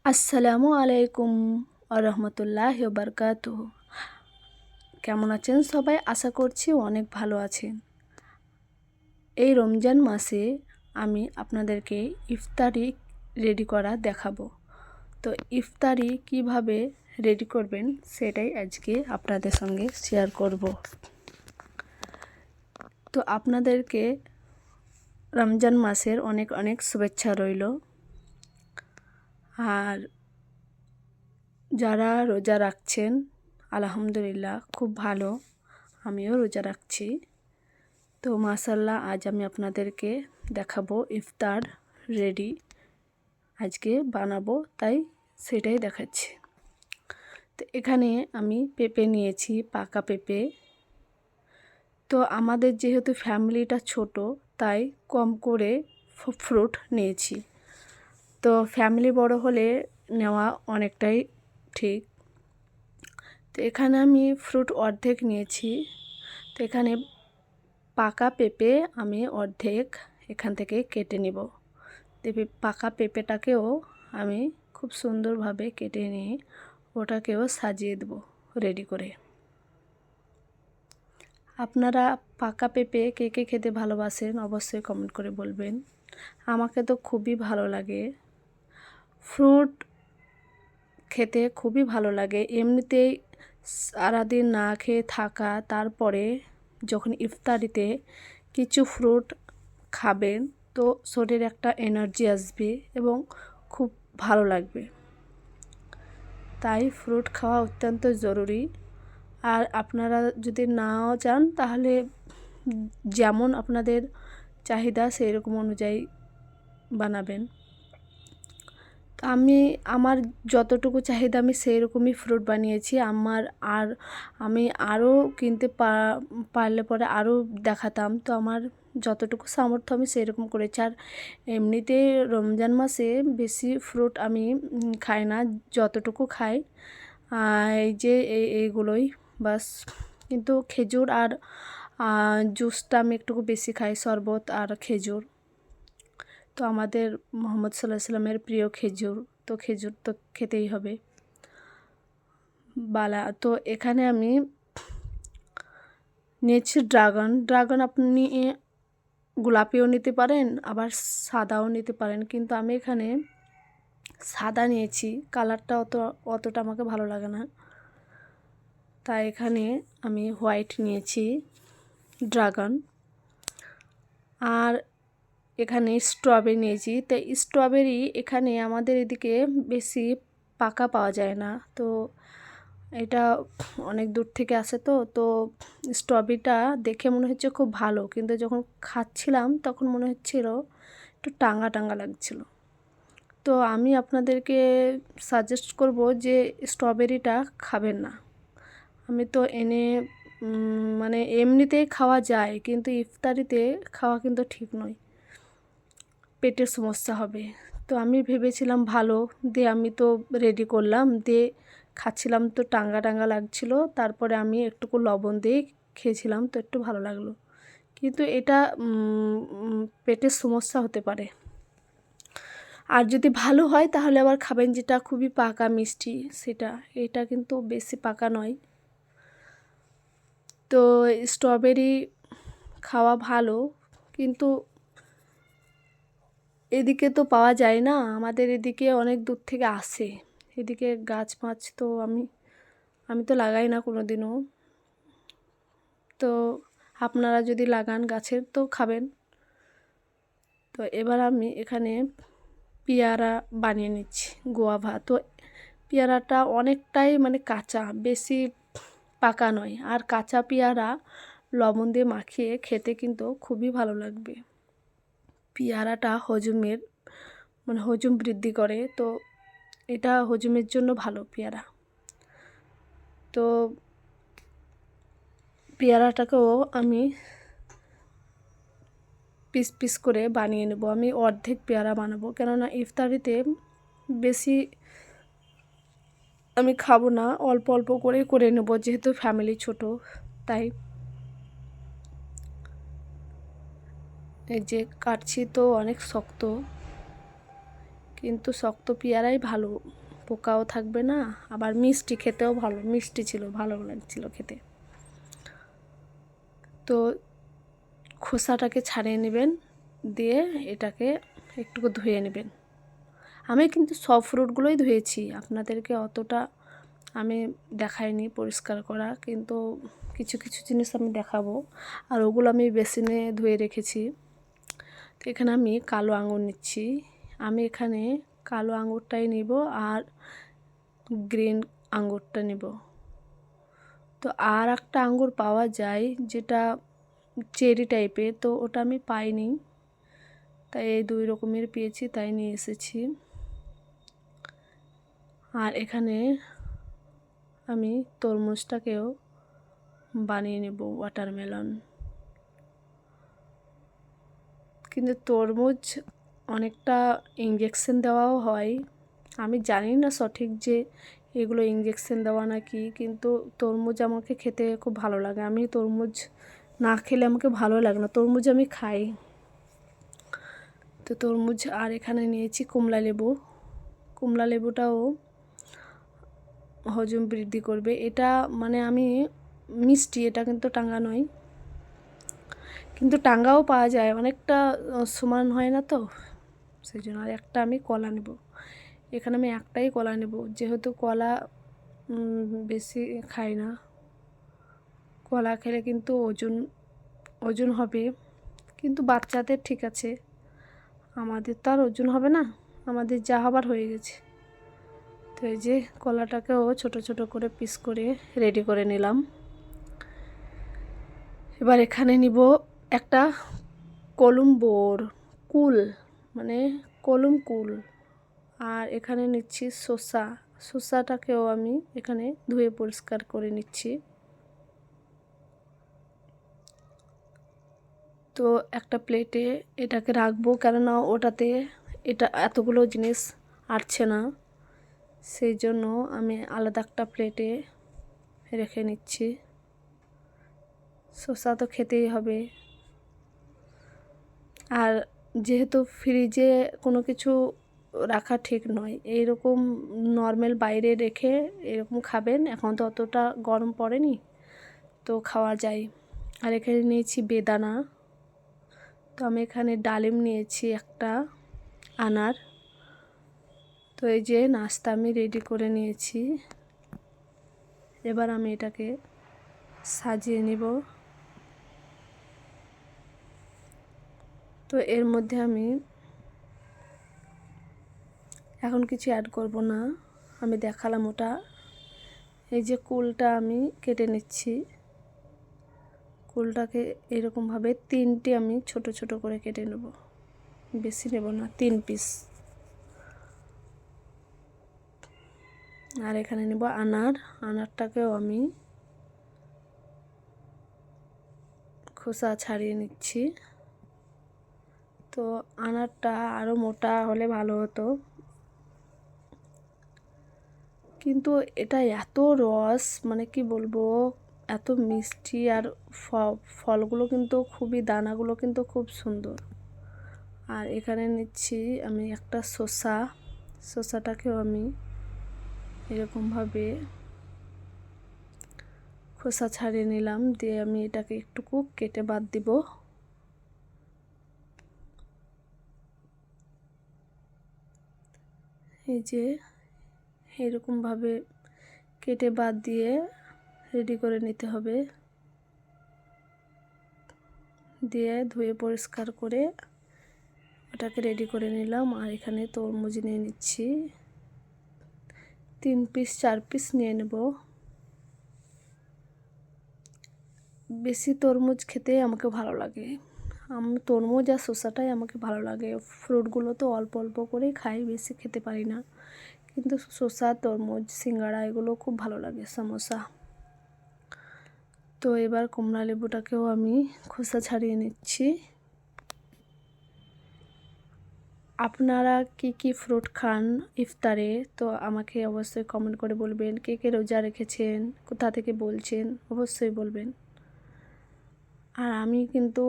আসসালামু আলাইকুম আরহামতুল্লাহি বারকাতুহু। কেমন আছেন সবাই? আশা করছি অনেক ভালো আছেন। এই রমজান মাসে আমি আপনাদেরকে ইফতারি রেডি করা দেখাবো। তো ইফতারি কিভাবে রেডি করবেন সেটাই আজকে আপনাদের সঙ্গে শেয়ার করব। তো আপনাদেরকে রমজান মাসের অনেক অনেক শুভেচ্ছা রইল। আর যারা রোজা রাখছেন আলহামদুলিল্লাহ, খুব ভালো, আমিও রোজা রাখছি। তো মাশাআল্লাহ, আজ আমি আপনাদেরকে দেখাবো ইফতার রেডি আজকে বানাবো, তাই সেটাই দেখাচ্ছি। তো এখানে আমি পেঁপে নিয়েছি, পাকা পেঁপে। তো আমাদের যেহেতু ফ্যামিলিটা ছোট, তাই কম করে ফ্রুট নিয়েছি। তো ফ্যামিলি বড় হলে নেওয়া অনেকটাই ঠিক। তো এখানে আমি ফ্রুট অর্ধেক নিয়েছি। তো এখানে পাকা পেঁপে আমি অর্ধেক এখান থেকে কেটে নেব। পাকা পেঁপেটাকেও আমি খুব সুন্দরভাবে কেটে নিয়ে ওটাকেও সাজিয়ে দেবো রেডি করে। আপনারা পাকা পেঁপে কে কে খেতে ভালোবাসেন অবশ্যই কমেন্ট করে বলবেন। আমাকে তো খুবই ভালো লাগে, ফ্রুট খেতে খুবই ভালো লাগে। এমনিতেই সারাদিন না খেয়ে থাকা, তারপরে যখন ইফতারিতে কিছু ফ্রুট খাবেন তো শরীরে একটা এনার্জি আসবে এবং খুব ভালো লাগবে। তাই ফ্রুট খাওয়া অত্যন্ত জরুরি। আর আপনারা যদি নাও চান তাহলে যেমন আপনাদের চাহিদা সেই রকম অনুযায়ী বানাবেন। আমি আমার যতটুকু চাহিদা আমি সেই রকমই ফ্রুট বানিয়েছি। আর আমি আরও কিনতে পারলে পরে আরও দেখাতাম। তো আমার যতটুকু সামর্থ্য আমি সেই রকম করেছি। আর এমনিতে রমজান মাসে বেশি ফ্রুট আমি খাই না, যতটুকু খাই এই যে এইগুলোই বাস। কিন্তু খেজুর আর জুসটা আমি একটু বেশি খাই, শরবত আর খেজুর। তো আমাদের মুহাম্মদ সাল্লাল্লাহু আলাইহি সাল্লামের প্রিয় খেজুর, তো খেজুর তো খেতেই হবে বালা। তো এখানে আমি নিয়েছি ড্রাগন। আপনি গোলাপিও নিতে পারেন, আবার সাদাও নিতে পারেন, কিন্তু আমি এখানে সাদা নিয়েছি। কালারটা অতটা আমাকে ভালো লাগে না, তাই এখানে আমি হোয়াইট নিয়েছি ড্রাগন। আর এখানে স্ট্রবেরি নিয়েছি। তো স্ট্রবেরি এখানে আমাদের এদিকে বেশি পাকা পাওয়া যায় না, তো এটা অনেক দূর থেকে আসে। তো স্ট্রবেরিটা দেখে মনে হচ্ছে খুব ভালো, কিন্তু যখন খাচ্ছিলাম তখন মনে হচ্ছিল একটু টাঙ্গা টাঙ্গা লাগছিল। তো আমি আপনাদেরকে সাজেস্ট করব যে স্ট্রবেরিটা খাবেন না। আমি তো এনে মানে এমনিতেই খাওয়া যায়, কিন্তু ইফতারিতে খাওয়া কিন্তু ঠিক নয়, পেটের সমস্যা হবে। তো আমি ভেবেছিলাম ভালো, দিয়ে আমি তো রেডি করলাম, দিয়ে খাচ্ছিলাম তো টাঙ্গা টাঙ্গা লাগছিল। তারপরে আমি একটুকু লবণ দিয়ে খেয়েছিলাম, তো একটু ভালো লাগলো। কিন্তু এটা পেটের সমস্যা হতে পারে। আর যদি ভালো হয় তাহলে আবার খাবেন যেটা খুবই পাকা মিষ্টি সেটা। এটা কিন্তু বেশি পাকা নয়। তো স্ট্রবেরি খাওয়া ভালো, কিন্তু এদিকে তো পাওয়া যায় না। আমাদের এদিকে অনেক দূর থেকে আসে। এদিকে গাছ মাছ তো আমি তো লাগাই না কোনো দিনও। তো আপনারা যদি লাগান গাছের তো খাবেন। তো এবার আমি এখানে পেয়ারা বানিয়ে নিচ্ছি, গোয়াভা। তো পেয়ারাটা অনেকটাই মানে কাঁচা, বেশি পাকা নয়। আর কাঁচা পেয়ারা লবণ দিয়ে মাখিয়ে খেতে কিন্তু খুবই ভালো লাগবে। পেয়ারাটা হজম বৃদ্ধি করে, তো এটা হজমের জন্য ভালো পেয়ারা। তো পেয়ারাটাকেও আমি পিস পিস করে বানিয়ে নেব। আমি অর্ধেক পেয়ারা বানাবো, কেননা ইফতারিতে বেশি আমি খাবো না, অল্প অল্প করে নেব, যেহেতু ফ্যামিলি ছোট। তাই এই যে কাটছি তো অনেক শক্ত, কিন্তু শক্ত পেয়ারাই ভালো, পোকাও থাকবে না, আবার মিষ্টি, খেতেও ভালো, মিষ্টি ছিল, ভালো লাগছিল খেতে। তো খোসাটাকে ছাড়িয়ে নেবেন, দিয়ে এটাকে একটু ধুয়ে নেবেন। আমি কিন্তু সব ফ্রুটগুলোই ধুয়েছি, আপনাদেরকে অতটা আমি দেখাইনি পরিষ্কার করা, কিন্তু কিছু কিছু জিনিস আমি দেখাবো। আর ওগুলো আমি বেসিনে ধুয়ে রেখেছি। তো এখানে আমি কালো আঙুর নিচ্ছি। আমি এখানে কালো আঙুরটাই নিব আর গ্রিন আঙুরটা নিব। তো আর একটা আঙুর পাওয়া যায় যেটা চেরি টাইপের, তো ওটা আমি পাইনি, তাই এই দুই রকমের পেয়েছি, তাই নিয়ে এসেছি। আর এখানে আমি তরমুজটাকেও বানিয়ে নেব ওয়াটারমেলন। কিন্তু তরমুজ অনেকটা ইঞ্জেকশন দেওয়াও হয়, আমি জানি না সঠিক যে এগুলো ইঞ্জেকশন দেওয়া নাকি, কিন্তু তরমুজ আমাকে খেতে খুব ভালো লাগে। আমি তরমুজ না খেলে আমাকে ভালো লাগে না, তরমুজ আমি খাই। তো তরমুজ, আর এখানে নিয়েছি কমলা লেবু। কমলা লেবুটাও হজম বৃদ্ধি করবে। এটা মানে আমি মিষ্টি, এটা কিন্তু টাঙ্গা নয়, কিন্তু টাঙ্গাও পাওয়া যায়, অনেকটা সমান হয় না, তো সেই জন্য। আর একটা আমি কলা নেব। এখানে আমি একটাই কলা নেব, যেহেতু কলা বেশি খাই না। কলা খেলে কিন্তু ওজন হবে, কিন্তু বাচ্চাদের ঠিক আছে, আমাদের তো আর ওজন হবে না, আমাদের যা হবার হয়ে গেছে। তো এই যে কলাটাকেও ছোট ছোট করে পিস করে রেডি করে নিলাম। এবার এখানে নিব একটা কলুম্বোর কুল, মানে কলম কুল। আর এখানে নিচ্ছি শসাটাকেও আমি এখানে ধুয়ে পরিষ্কার করে নিচ্ছি। তো একটা প্লেটে এটাকে রাখবো, কেননা ওটাতে এটা এতগুলো জিনিস আটছে না, সেই জন্য আমি আলাদা একটা প্লেটে রেখে নিচ্ছি। শসা তো খেতেই হবে, আর যেহেতু ফ্রিজে কোনো কিছু রাখা ঠিক নয়, এইরকম নর্মাল বাইরে রেখে এরকম খাবেন। এখন তো অতটা গরম পড়েনি, তো খাওয়া যায়। আর এখানে নিয়েছি বেদানা, তো আমি এখানে ডালিম নিয়েছি একটা, আনার। তো এই যে নাস্তা আমি রেডি করে নিয়েছি। এবার আমি এটাকে সাজিয়ে নিব। তো এর মধ্যে আমি এখন কিছু অ্যাড করব না, আমি দেখালাম ওটা। এই যে কুলটা আমি কেটে নিচ্ছি, কুলটাকে এরকমভাবে 3টে আমি ছোট ছোট করে কেটে নেব, বেশি নেব না, 3 পিস। আর এখানে নেব আনারটাকেও আমি খোসা ছাড়িয়ে নিচ্ছি। তো আনারটা আরও মোটা হলে ভালো হতো, কিন্তু এটা এত রস, মানে কি বলবো, এত মিষ্টি। আর ফলগুলো কিন্তু খুবই, দানাগুলো কিন্তু খুব সুন্দর। আর এখানে নিচ্ছি আমি একটা শসাটাকেও আমি এরকমভাবে খোসা ছাড়িয়ে নিলাম, দিয়ে আমি এটাকে একটুকু কেটে বাদ দিব। এই যে এরকমভাবে কেটে বাদ দিয়ে রেডি করে নিতে হবে, দিয়ে ধুয়ে পরিষ্কার করে ওটাকে রেডি করে নিলাম। আর এখানে তরমুজ নিয়ে নিচ্ছি, 3 পিস 4 পিস নিয়ে নেব। বেশি তরমুজ খেতে আমাকে ভালো লাগে, আমি তরমুজ আর শসাটাই আমাকে ভালো লাগে। ফ্রুটগুলো তো অল্প অল্প করেই খাই, বেশি খেতে পারি না, কিন্তু শসা, তরমুজ, সিঙ্গাড়া এগুলো খুব ভালো লাগে, সমোসা। তো এবার কমলা লেবুটাকেও আমি খোসা ছাড়িয়ে নিচ্ছি। আপনারা কি কি ফ্রুট খান ইফতারে, তো আমাকে অবশ্যই কমেন্ট করে বলবেন। কে কে রোজা রেখেছেন, কোথা থেকে বলছেন, অবশ্যই বলবেন। আর আমি কিন্তু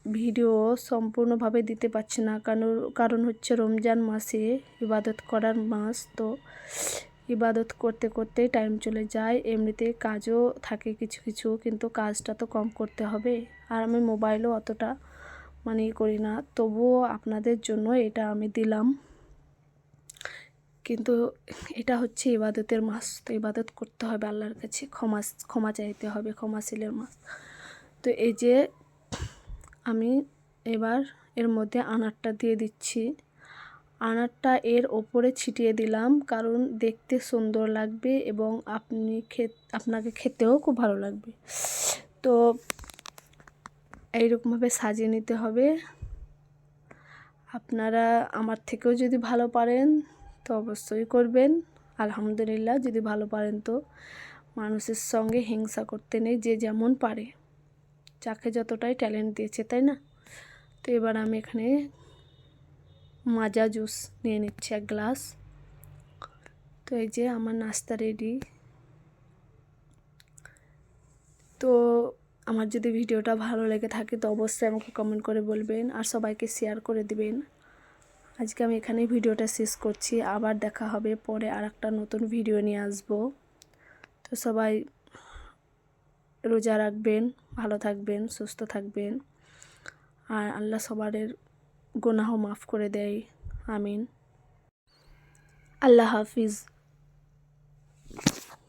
ভিডিও সম্পূর্ণভাবে দিতে পারছি না, কারণ হচ্ছে রমজান মাসে ইবাদত করার মাস, তো ইবাদত করতে করতেই টাইম চলে যায়। এমনিতে কাজও থাকে কিছু কিছু, কিন্তু কাজটা তো কম করতে হবে। আর আমি মোবাইলও অতটা মানে করি না, তবুও আপনাদের জন্য এটা আমি দিলাম। কিন্তু এটা হচ্ছে ইবাদতের মাস, তো ইবাদত করতে হবে আল্লাহর কাছে, ক্ষমা চাইতে হবে, ক্ষমাশীলের মাস। তো এই যে আমি এবার এর মধ্যে আনারটা দিয়ে দিচ্ছি। আনারটা এর ওপরে ছিটিয়ে দিলাম, কারণ দেখতে সুন্দর লাগবে এবং আপনাকে খেতেও খুব ভালো লাগবে। তো এইরকমভাবে সাজিয়ে নিতে হবে। আপনারা আমার থেকেও যদি ভালো পারেন তো অবশ্যই করবেন, আলহামদুলিল্লাহ। যদি ভালো পারেন তো মানুষের সঙ্গে হিংসা করতে নেই, যে যেমন পারে, যাকে যতটাই ট্যালেন্ট দিয়েছে, তাই না? তো এবার আমি এখানে মাজা জুস নিয়ে নিচ্ছি 1 গ্লাস। তো এই যে আমার নাস্তা রেডি। তো আমার যদি ভিডিওটা ভালো লেগে থাকে তো অবশ্যই আমাকে কমেন্ট করে বলবেন আর সবাইকে শেয়ার করে দিবেন। আজকে আমি এখানেই ভিডিওটা শেষ করছি, আবার দেখা হবে পরে আরেকটা নতুন ভিডিও নিয়ে আসবো। তো সবাই রোজা রাখবেন, ভালো থাকবেন, সুস্থ থাকবেন, আর আল্লাহ সবারের গুনাহ মাফ করে দেয়। আমিন। আল্লাহ হাফিজ।